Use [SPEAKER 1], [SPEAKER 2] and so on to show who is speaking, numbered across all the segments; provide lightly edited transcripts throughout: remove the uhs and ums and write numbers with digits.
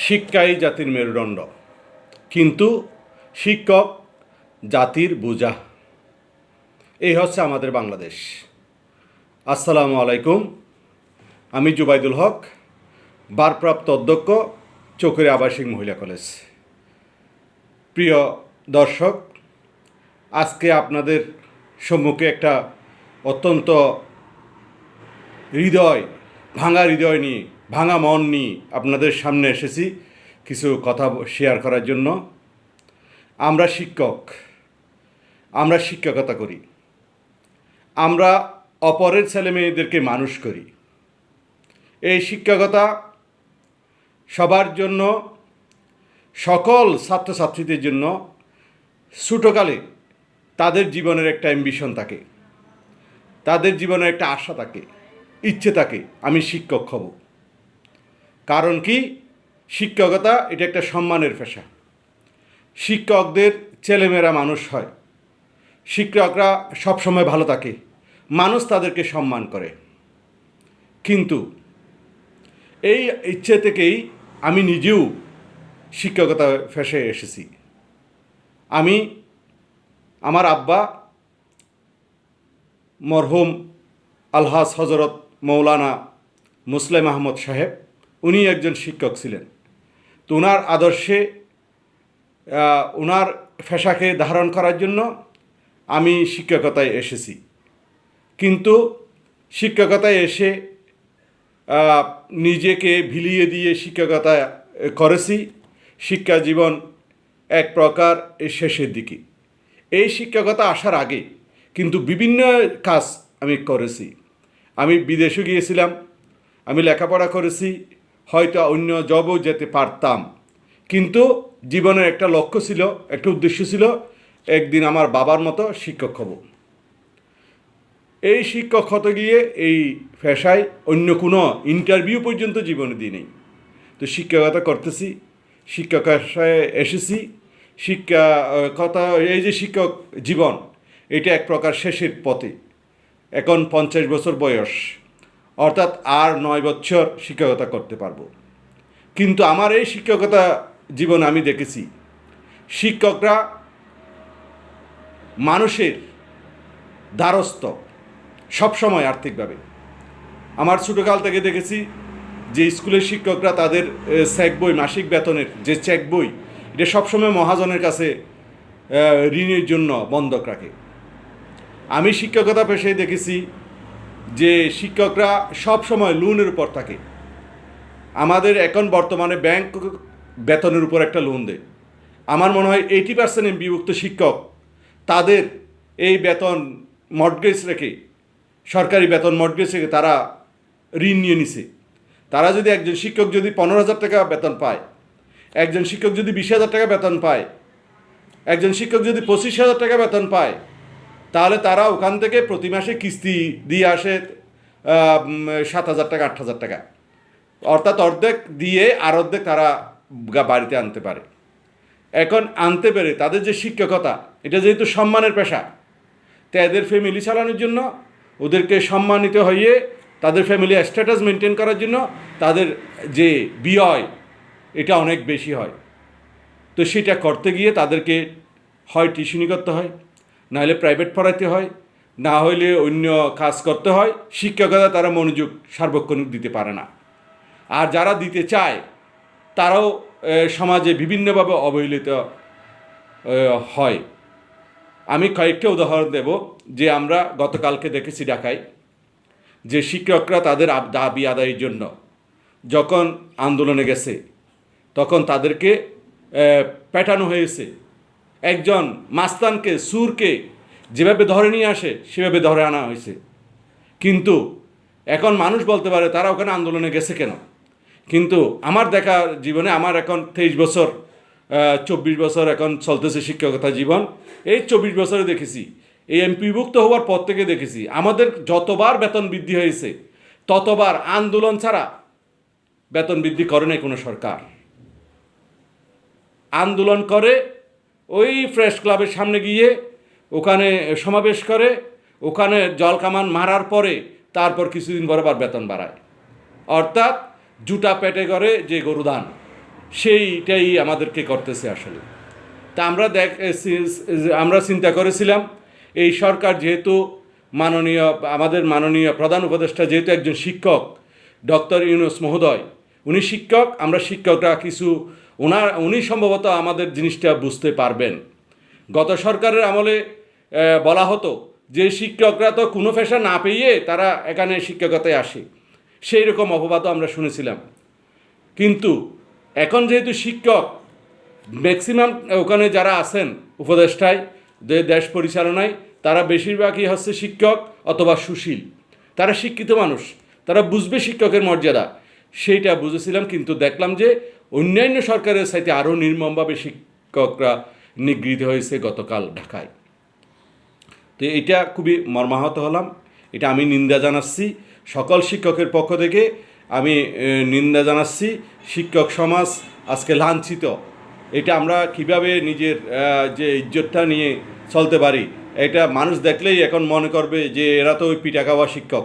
[SPEAKER 1] শিক্ষাই জাতির মেরুদণ্ড, কিন্তু শিক্ষক জাতির বোঝা। এই হচ্ছে আমাদের বাংলাদেশ। আসসালামু আলাইকুম, আমি জুবাইদুল হক, ভারপ্রাপ্ত অধ্যক্ষ, চকরিয়া আবাসিক মহিলা কলেজ। প্রিয় দর্শক, আজকে আপনাদের সম্মুখে একটা অত্যন্ত ভাঙা হৃদয় নিয়ে, ভাঙা মন নিয়ে আপনাদের সামনে এসেছি কিছু কথা শেয়ার করার জন্য। আমরা শিক্ষকতা করি, আমরা অপরের ছেলে মেয়েদেরকে মানুষ করি। এই শিক্ষকতা সবার জন্য, সকল ছাত্রছাত্রীদের জন্য ছোটোকালে তাদের জীবনের একটা অ্যাম্বিশন থাকে, তাদের জীবনের একটা আশা থাকে, ইচ্ছে থাকে, আমি শিক্ষক হব। কারণ কি, শিক্ষকতা এটা একটা সম্মানের পেশা। শিক্ষকদের ছেলেমেয়েরা মানুষ হয়, শিক্ষকরা সবসময় ভালো থাকে, মানুষ তাদেরকে সম্মান করে। কিন্তু এই ইচ্ছে থেকেই আমি নিজেও শিক্ষকতা পেশায় এসেছি। আমার আব্বা মরহুম আলহাজ হজরত মৌলানা মুসলেম আহমদ সাহেব, উনি একজন শিক্ষক ছিলেন। তো ওনার আদর্শে, ওনার পেশাকে ধারণ করার জন্য আমি শিক্ষকতায় এসেছি। কিন্তু শিক্ষকতায় এসে নিজেকে ভিলিয়ে দিয়ে শিক্ষকতা করেছি। শিক্ষা জীবন এক প্রকার শেষের দিকে। এই শিক্ষকতা আসার আগে কিন্তু বিভিন্ন কাজ আমি করেছি। আমি বিদেশে গিয়েছিলাম, আমি লেখাপড়া করেছি, হয়তো অন্য জবও যেতে পারতাম, কিন্তু জীবনের একটা লক্ষ্য ছিল, একটা উদ্দেশ্য ছিল, একদিন আমার বাবার মতো শিক্ষক হব। এই শিক্ষক হতে গিয়ে এই পেশায় অন্য কোনো ইন্টারভিউ পর্যন্ত জীবনে দিই নেই। তো শিক্ষকতা করতেছি, শিক্ষক পেশায় এসেছি। শিক্ষকতা, এই যে শিক্ষক জীবন, এটা এক প্রকার শেষের পথে। এখন 50 বছর বয়স, অর্থাৎ আর 9 বছর শিক্ষকতা করতে পারবো। কিন্তু আমার এই শিক্ষকতা জীবন আমি দেখেছি, শিক্ষকরা মানুষের দ্বারস্থ সবসময় আর্থিকভাবে। আমার ছোটোকাল থেকে দেখেছি যে স্কুলের শিক্ষকরা তাদের চেক বই, মাসিক বেতনের যে চেক বই, এটা সবসময় মহাজনের কাছে ঋণের জন্য বন্ধক রাখে। আমি শিক্ষকতা পেশায় দেখেছি যে শিক্ষকরা সবসময় লোনের উপর থাকে। আমাদের এখন বর্তমানে ব্যাংক বেতনের উপর একটা লোন দেয়। আমার মনে হয় 80% এমপিভুক্ত শিক্ষক তাদের এই বেতন মর্টগেজ রেখে, সরকারি বেতন মর্টগেজ রেখে তারা ঋণ নিয়ে নিছে। তারা যদি, একজন শিক্ষক যদি 15,000 টাকা বেতন পায়, একজন শিক্ষক যদি 20,000 টাকা বেতন পায়, একজন শিক্ষক যদি 25,000 টাকা বেতন পায়, তাহলে তারা ওখান থেকে প্রতি মাসে কিস্তি দিয়ে আসে 7,000 টাকা, 8,000 টাকা, অর্থাৎ অর্ধেক দিয়ে আর অর্ধেক তারা বাড়িতে আনতে পারে। এখন আনতে পেরে তাদের যে শিক্ষকতা, এটা যেহেতু সম্মানের পেশা, তো এদের ফ্যামিলি চালানোর জন্য, ওদেরকে সম্মানিত হয়ে তাদের ফ্যামিলি স্ট্যাটাস মেনটেন করার জন্য তাদের যে ব্যয়, এটা অনেক বেশি হয়। তো সেটা করতে গিয়ে তাদেরকে হয় টিউশনি করতে হয়, নাহলে প্রাইভেট পড়াইতে হয়, না হইলে অন্য কাজ করতে হয়। শিক্ষকতা তারা মনোযোগ সার্বক্ষণিক দিতে পারে না। আর যারা দিতে চায় তারাও সমাজে বিভিন্নভাবে অবহেলিত হয়। আমি কয়েকটা উদাহরণ দেব। যে আমরা গতকালকে দেখেছি ঢাকায়, যে শিক্ষকরা তাদের দাবি আদায়ের জন্য যখন আন্দোলনে গেছে, তখন তাদেরকে পেটানো হয়েছে। একজন মাস্তানকে, সুরকে যেভাবে ধরে নিয়ে আসে সেভাবে ধরে আনা হয়েছে। কিন্তু এখন মানুষ বলতে পারে তারা ওখানে আন্দোলনে গেছে কেন? কিন্তু আমার দেখা জীবনে, আমার এখন 23 বছর, 24 বছর এখন চলতেছে শিক্ষকতা জীবন। এই 24 বছরে দেখেছি, এই এমপিভুক্ত হওয়ার পর থেকে দেখেছি, আমাদের যতবার বেতন বৃদ্ধি হয়েছে ততবার আন্দোলন ছাড়া বেতন বৃদ্ধি করে নাই কোনো সরকার। আন্দোলন করে, ওই প্রেস ক্লাবের সামনে গিয়ে ওখানে সমাবেশ করে, ওখানে জলকামান মারার পরে তারপর কিছুদিন পর আবার বেতন বাড়ায়। অর্থাৎ জুতা পেটে করে যে গরুদান, সেইটাই আমাদেরকে করতেছে আসলে। তা আমরা চিন্তা করেছিলাম এই সরকার যেহেতু আমাদের মাননীয় প্রধান উপদেষ্টা যেহেতু একজন শিক্ষক, ডক্টর ইউনূস মহোদয়, উনি শিক্ষক, আমরা শিক্ষকরা কিছু উনি সম্ভবত আমাদের জিনিসটা বুঝতে পারবেন। গত সরকারের আমলে বলা হতো যে শিক্ষকরা তো কোনো পেশা না পেয়ে তারা এখানে শিক্ষকতায় আসে, সেই রকম অপবাদও আমরা শুনেছিলাম। কিন্তু এখন যেহেতু শিক্ষক ম্যাক্সিমাম ওখানে যারা আছেন উপদেষ্টায়, দেশ পরিচালনায়, তারা বেশিরভাগই হচ্ছে শিক্ষক অথবা সুশীল, তারা শিক্ষিত মানুষ, তারা বুঝবে শিক্ষকের মর্যাদা, সেইটা বুঝেছিলাম। কিন্তু দেখলাম যে অন্যান্য সরকারের সাথে আরও নির্মমভাবে শিক্ষকরা নিগৃহীত হয়েছে গতকাল ঢাকায়। তো এটা খুবই মর্মাহত হলাম, এটা আমি নিন্দা জানাচ্ছি সকল শিক্ষকের পক্ষ থেকে। আমি নিন্দা জানাচ্ছি। শিক্ষক সমাজ আজকে লাঞ্ছিত। এটা আমরা কিভাবে নিজের যে ইজ্জতটা নিয়ে চলতে পারি, এটা মানুষ দেখলেই এখন মনে করবে যে এরা তো ওই পিটা খাওয়া শিক্ষক।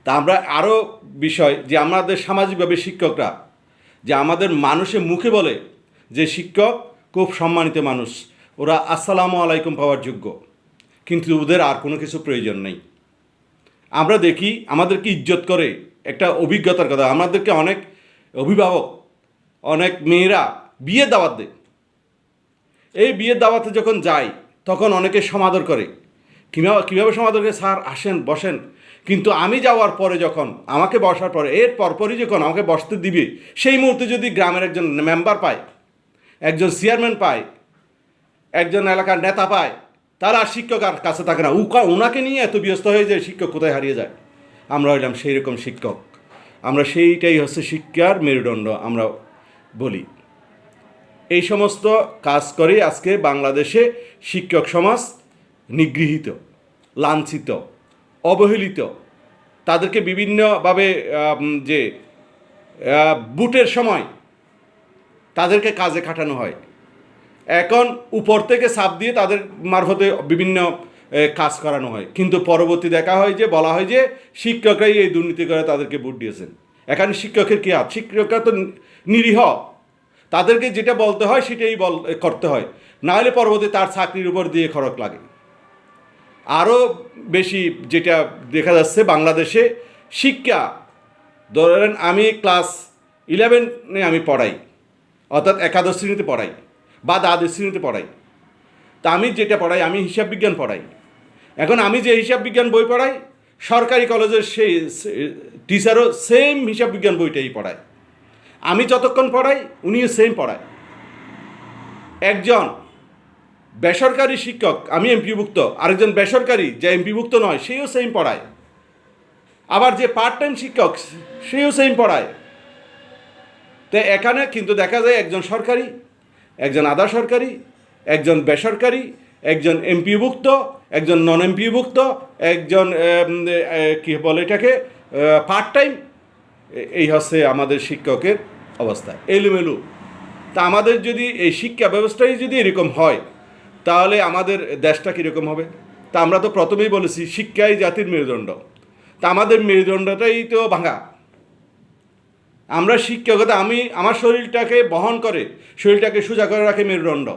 [SPEAKER 1] তা আমরা আরও বিষয় যে আমাদের সামাজিকভাবে শিক্ষকরা যে আমাদের মানুষের মুখে বলে যে শিক্ষক খুব সম্মানিত মানুষ, ওরা আসসালামু আলাইকুম পাওয়ার যোগ্য, কিন্তু ওদের আর কোনো কিছু প্রয়োজন নেই। আমরা দেখি আমাদেরকে ইজ্জত করে একটা অভিজ্ঞতার কথা, আমাদেরকে অনেক অভিভাবক, অনেক মেয়েরা বিয়ের দাওয়াত দেয়। এই বিয়ের দাওয়াতে যখন যাই তখন অনেকে সমাদর করে। কীভাবে সমাদর করে? স্যার আসেন, বসেন। কিন্তু আমি যাওয়ার পরে যখন আমাকে বসার পরে এর পরপরই যখন আমাকে বসতে দিবে, সেই মুহূর্তে যদি গ্রামের একজন মেম্বার পায়, একজন চেয়ারম্যান পায়, একজন এলাকার নেতা পায়, তারা আর শিক্ষক আর কাছে থাকে না। ওনাকে নিয়ে এত ব্যস্ত হয়ে যায়, শিক্ষক কোথায় হারিয়ে যায়। আমরা হইলাম সেই রকম শিক্ষক। আমরা সেইটাই হচ্ছে শিক্ষার মেরুদণ্ড আমরা বলি। এই সমস্ত কাজ করে আজকে বাংলাদেশে শিক্ষক সমাজ নিগৃহীত, লাঞ্ছিত, অবহেলিত। তাদেরকে বিভিন্নভাবে যে বুটের সময় তাদেরকে কাজে খাটানো হয়। এখন উপর থেকে চাপ দিয়ে তাদের মারফতে বিভিন্ন কাজ করানো হয়, কিন্তু পরবর্তী দেখা হয় যে বলা হয় যে শিক্ষকরাই এই দুর্নীতি করে তাদেরকে ভোট দিয়েছেন। এখানে শিক্ষকের কী হাত? শিক্ষকরা তো নিরীহ, তাদেরকে যেটা বলতে হয় সেটাই করতে হয়, না হলে পরবর্তী তার চাকরির উপর দিয়ে খরচ লাগে। আরও বেশি যেটা দেখা যাচ্ছে বাংলাদেশে শিক্ষা, ধরেন আমি ক্লাস 11 আমি পড়াই, অর্থাৎ একাদশ শ্রেণীতে পড়াই বা দ্বাদশ শ্রেণীতে পড়াই। তা আমি যেটা পড়াই, আমি হিসাব বিজ্ঞান পড়াই। এখন আমি যে হিসাব বিজ্ঞান বই পড়াই, সরকারি কলেজের সেই টিচারও সেম হিসাব বিজ্ঞান বইটাই পড়ায়। আমি যতক্ষণ পড়াই উনিও সেম পড়ায়। একজন বেসরকারি শিক্ষক, আমি এমপিভুক্ত, আরেকজন বেসরকারি যে এমপিভুক্ত নয় সেও সেম পড়ায়। আবার যে পার্ট টাইম শিক্ষক সেও সেম পড়ায়। তো এখানে কিন্তু দেখা যায় একজন সরকারি, একজন আধা সরকারি, একজন বেসরকারি, একজন এমপিভুক্ত, একজন নন এমপিভুক্ত, একজন কী বলে এটাকে পার্ট টাইম। এই হচ্ছে আমাদের শিক্ষকের অবস্থা, এলোমেলো। তা আমাদের যদি এই শিক্ষা ব্যবস্থাই যদি এরকম হয় তাহলে আমাদের দেশটা কীরকম হবে? তা আমরা তো প্রথমেই বলেছি শিক্ষাই জাতির মেরুদণ্ড। তা আমাদের মেরুদণ্ডটাই তো ভাঙা। আমরা শিক্ষকতা, আমার শরীরটাকে বহন করে, শরীরটাকে সোজা করে রাখে মেরুদণ্ড,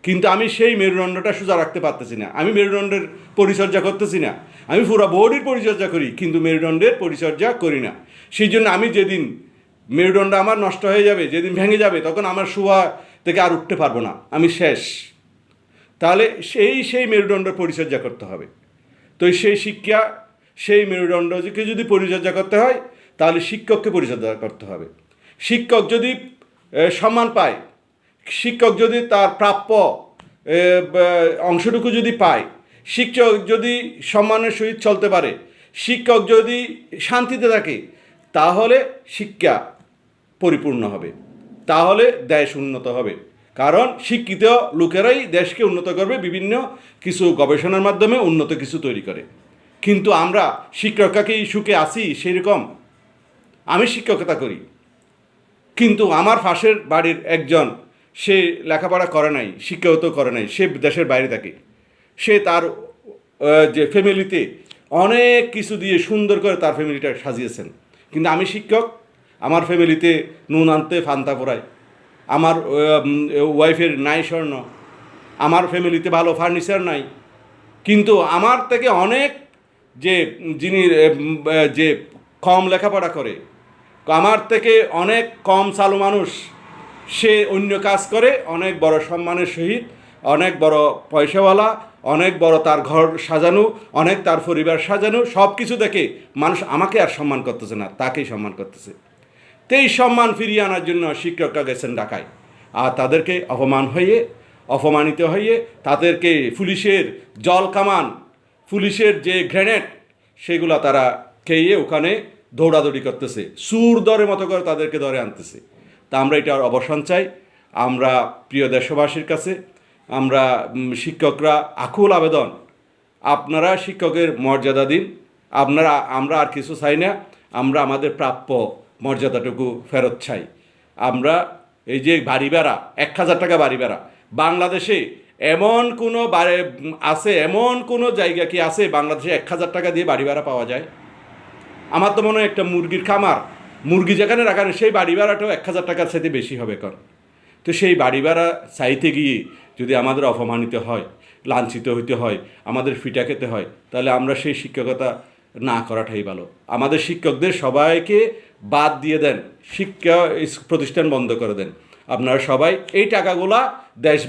[SPEAKER 1] কিন্তু আমি সেই মেরুদণ্ডটা সোজা রাখতে পারতেছি না। আমি মেরুদণ্ডের পরিচর্যা করতেছি না। আমি পুরো বডির পরিচর্যা করি কিন্তু মেরুদণ্ডের পরিচর্যা করি না। সেই জন্য আমি যেদিন মেরুদণ্ড আমার নষ্ট হয়ে যাবে, যেদিন ভেঙে যাবে, তখন আমার শোয়া থেকে আর উঠতে পারবো না, আমি শেষ। তাহলে সেই মেরুদণ্ডের পরিচর্যা করতে হবে। তো সেই শিক্ষা, সেই মেরুদণ্ডকে যদি পরিচর্যা করতে হয় তাহলে শিক্ষককে পরিচর্যা করতে হবে। শিক্ষক যদি সম্মান পায়, শিক্ষক যদি তার প্রাপ্য অংশটুকু যদি পায়, শিক্ষক যদি সম্মানের সহিত চলতে পারে, শিক্ষক যদি শান্তিতে থাকে, তাহলে শিক্ষা পরিপূর্ণ হবে, তাহলে দেশ উন্নত হবে। কারণ শিক্ষিত লোকেরাই দেশকে উন্নত করবে, বিভিন্ন কিছু গবেষণার মাধ্যমে উন্নত কিছু তৈরি করে। কিন্তু আমরা শিক্ষককেই সুখে আছি সেরকম? আমি শিক্ষকতা করি, কিন্তু আমার পাশের বাড়ির একজন, সে লেখাপড়া করে নাই, শিক্ষাগত করে নাই, সে দেশের বাইরে থাকে, সে তার যে ফ্যামিলিতে অনেক কিছু দিয়ে সুন্দর করে তার ফ্যামিলিটা সাজিয়েছেন। কিন্তু আমি শিক্ষক, আমার ফ্যামিলিতে নুন আনতে ফান্তা পোড়ায়, আমার ওয়াইফের নাই স্বর্ণ, আমার ফ্যামিলিতে ভালো ফার্নিচার নাই, কিন্তু আমার থেকে অনেক যিনি যে কম লেখাপড়া করে, আমার থেকে অনেক কম চালু মানুষ, সে অন্য কাজ করে অনেক বড় সম্মানের সহিত, অনেক বড় পয়সাওয়ালা, অনেক বড় তার ঘর সাজানো, অনেক তার পরিবার সাজানো, সব কিছু দেখে মানুষ আমাকে আর সম্মান করতেছে না, তাকেই সম্মান করতেছে। তো এই সম্মান ফিরিয়ে আনার জন্য শিক্ষকরা গেছেন ঢাকায়, আর তাদেরকে অপমানিত হয়ে তাদেরকে পুলিশের জল কামান, পুলিশের যে গ্রেনেড, সেগুলো তারা খেয়ে ওখানে দৌড়াদৌড়ি করতেছে, সুর দরের মতো করে তাদেরকে ধরে আনতেছে। তা আমরা এটার অবসান চাই। আমরা প্রিয় দেশবাসীর কাছে আমরা শিক্ষকরা আকুল আবেদন, আপনারা শিক্ষকের মর্যাদা দিন। আমরা আর কিছু চাই না, আমরা আমাদের প্রাপ্য মর্যাদাটুকু ফেরত চাই। আমরা এই যে বাড়ি ভাড়া, 1,000 টাকা বাড়ি ভাড়া, বাংলাদেশে এমন কোনো আছে, এমন কোনো জায়গা কি আছে বাংলাদেশে 1,000 টাকা দিয়ে বাড়ি ভাড়া পাওয়া যায়? আমার তো মনে হয় একটা মুরগির খামার, মুরগি যেখানে রাখানো সেই বাড়ি ভাড়াটাও 1,000 টাকার সাথে বেশি হবে। কারণ তো সেই বাড়ি ভাড়া চাইতে গিয়ে যদি আমাদের অপমানিত হয়, লাঞ্ছিত হইতে হয়, আমাদের ফিটা খেতে হয়, তাহলে আমরা সেই শিক্ষকতা না করাটাই ভালো। আমাদের শিক্ষকদের সবাইকে বাদ দিয়ে দেন, শিক্ষা প্রতিষ্ঠান বন্ধ করে দেন। আপনারা সবাই এই টাকাগুলা দেশ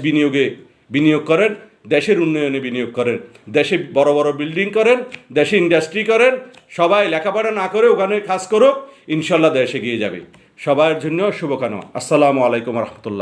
[SPEAKER 1] বিনিয়োগ করেন, দেশের উন্নয়নে বিনিয়োগ করেন, দেশে বড় বড় বিল্ডিং করেন, দেশে ইন্ডাস্ট্রি করেন। সবাই লেখাপড়া না করে ওখানে কাজ করুক, ইনশাল্লাহ দেশ এগিয়ে যাবে। সবার জন্য শুভকামনা। আসসালামু আলাইকুম রহমতুল্লাহ।